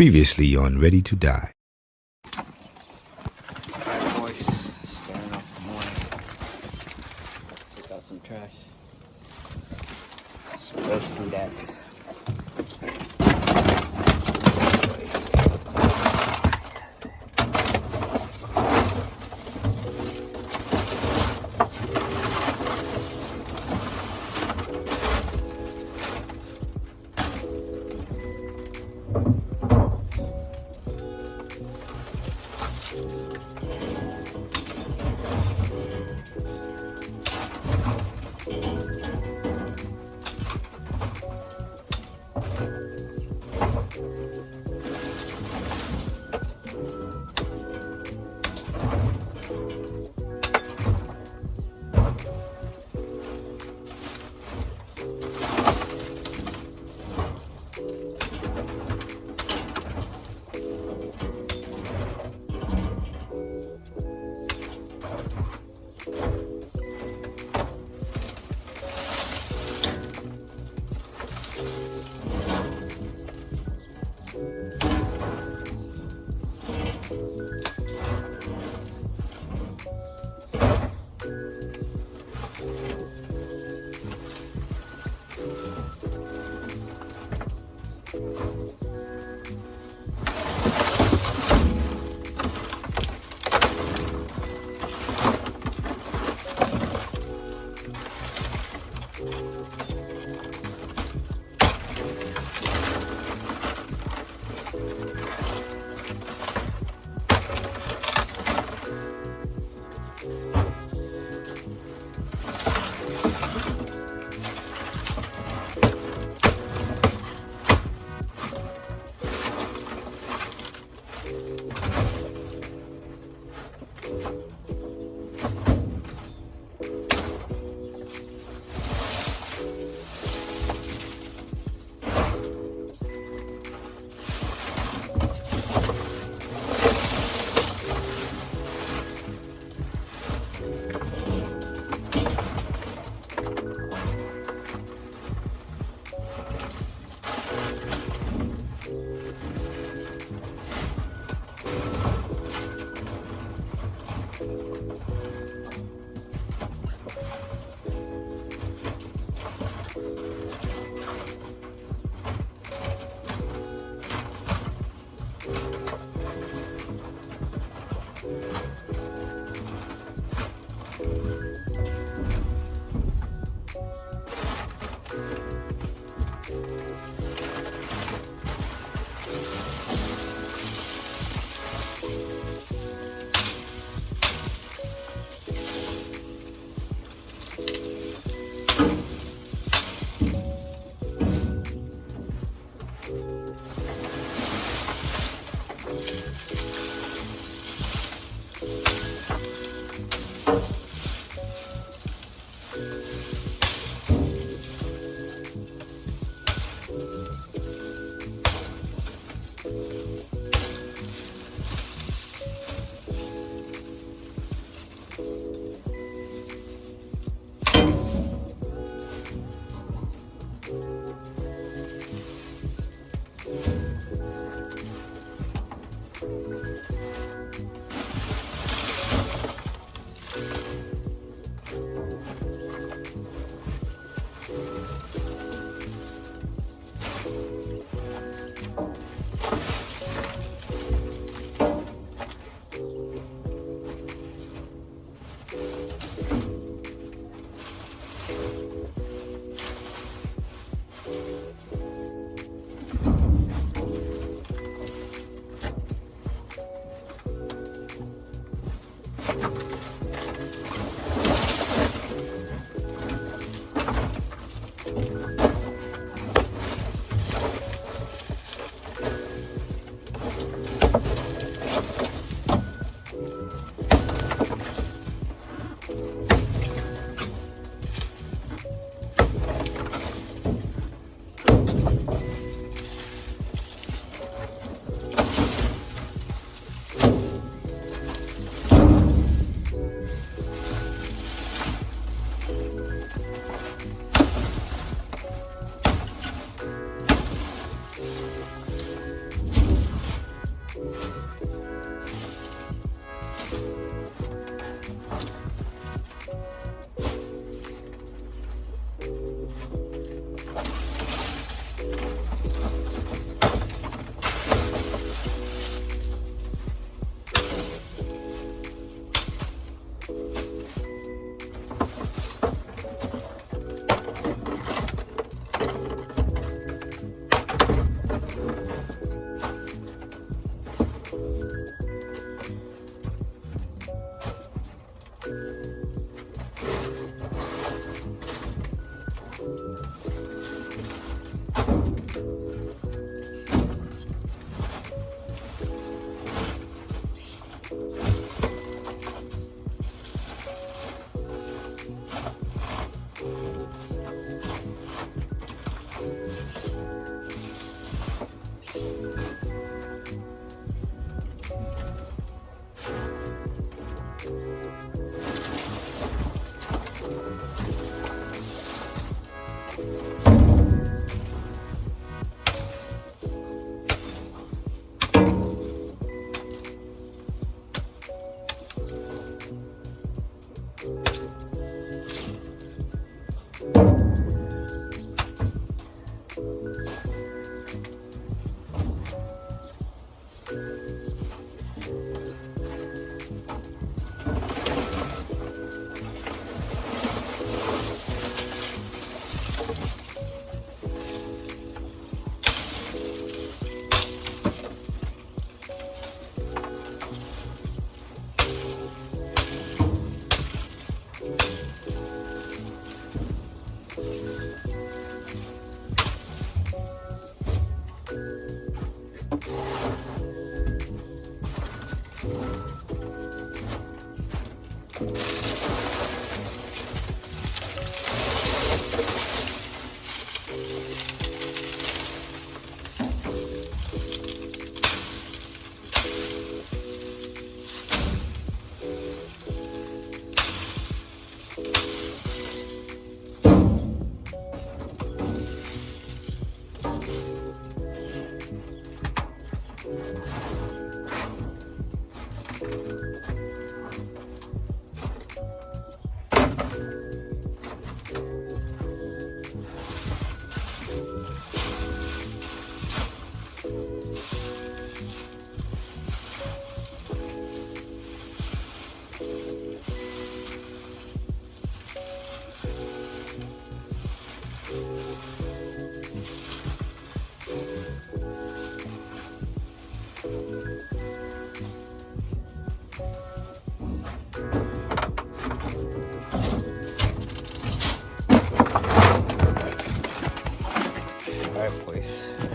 Previously on Ready to Die. Alright, boys, starting off the morning. Take out some trash. So let's do that.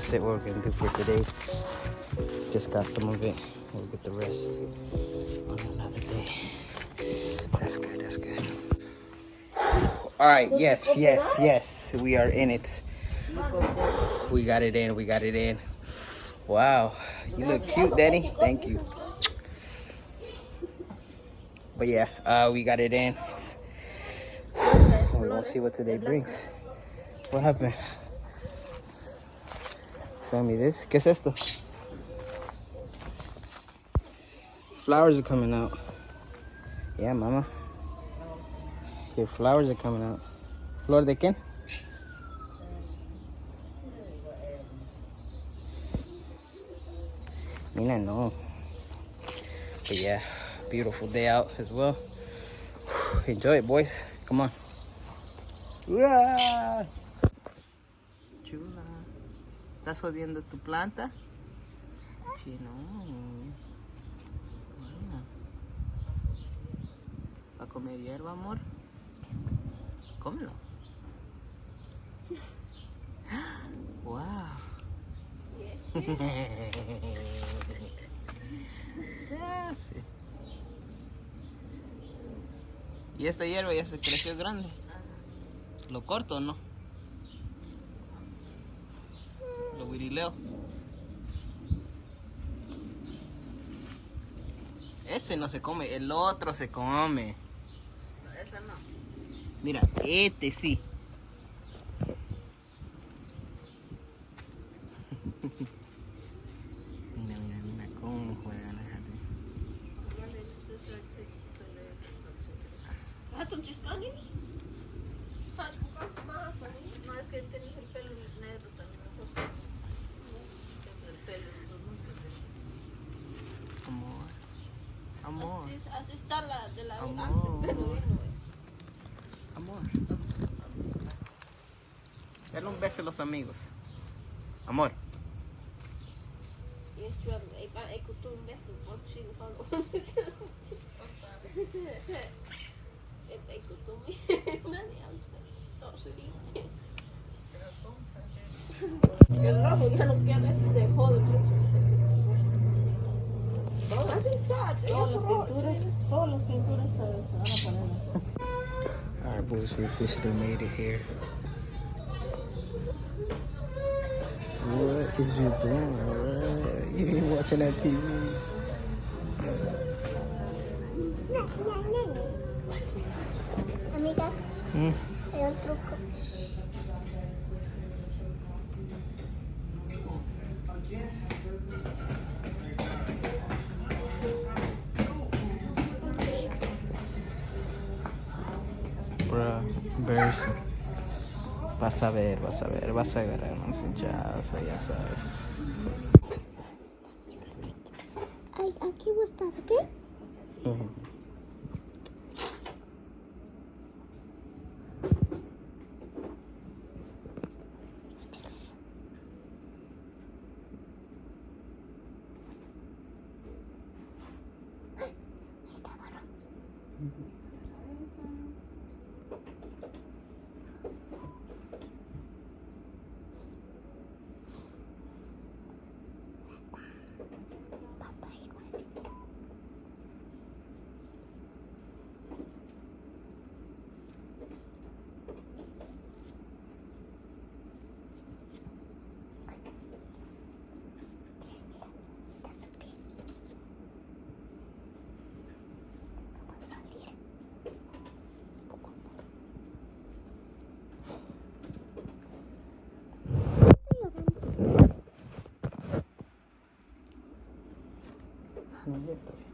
that's it. What we're gonna do for today. Just got some of it. We'll get the rest on another day. That's good. That's good. All right. Yes. We are in it. We got it in. Wow. You look cute, Danny. Thank you. But yeah, we got it in. We're gonna see what today brings. What happened? Show me this. ¿Qué es esto? Flowers are coming out. Yeah, mama. Your flowers are coming out. ¿Flor de quién? Mina, no. But yeah, beautiful day out as well. Enjoy it, boys. Come on. Chula. ¿Estás jodiendo tu planta? Chino. Bueno. ¿Va a comer hierba, amor? Cómelo. Wow. Se hace. ¿Y esta hierba ya se creció grande? ¿Lo corto o no? Lo virileo. Ese no se come, el otro se come. No, esa no. Mira, este sí. Mira cómo juegan. ¿Has tus chistanis? ¿Has buscado más? No, es que tienes el pelo negro también. El pelo Amor. Así está la de la Amor. antes que no vino. Amor. Dale un beso a los amigos. Amor. Y es chulo, hay costumbre, por si no hablo. Hay costumbre, nadie habla. No se dice. El rojo ya no quiere, se jode mucho. Todas las pinturas se van a poner. Alright, boys, we officially made it here. What is you doing? What? You ain't watching that TV. Amigas, hay un truco. Bruh, embarrassing. Vas a ver, vas a agarrar una cinchazo, ya sabes. Ay, aquí va a estar, ¿ok? Ya está bien.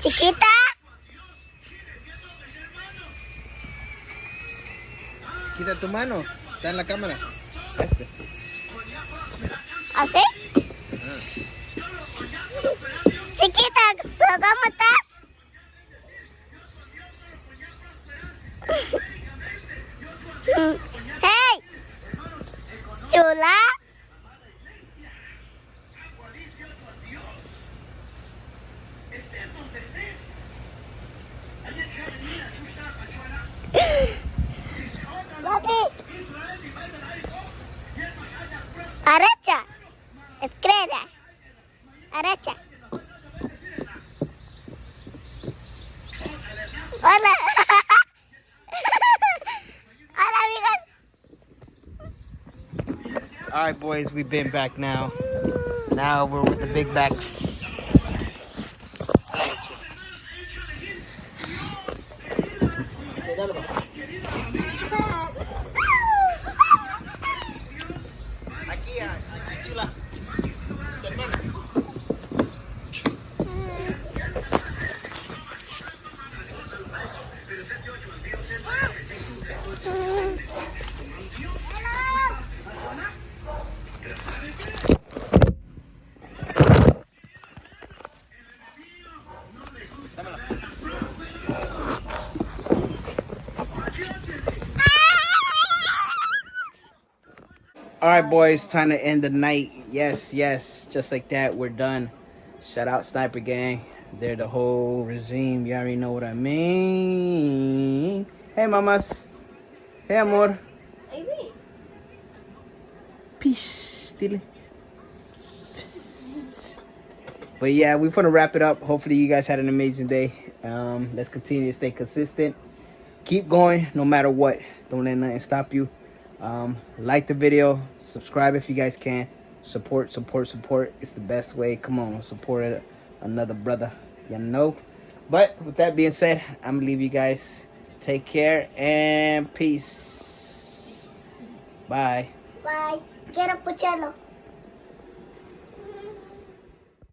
Chiquita. Quita tu mano, está en la cámara. Este. ¿Así? Chiquita, ¿pero cómo estás? Hey, chula. Papi. Aracha. Escreda. Aracha. Hola. Hola, amigos. All right, boys, we've been back now. Now we're with the big backs. All right, boys, time to end the night. Yes, yes, just like that, we're done. Shout out Sniper Gang. They're the whole regime. You already know what I mean. Hey, mamas. Hey, amor. Amy. Peace. Dile. But yeah, we're gonna wrap it up. Hopefully, you guys had an amazing day. Let's continue to stay consistent. Keep going no matter what. Don't let nothing stop you. Like the video, subscribe if you guys can. Support. It's the best way. Come on, support another brother, you know. But with that being said, I'm gonna leave you guys. Take care and peace. Bye. Bye. Quiero escucharlo.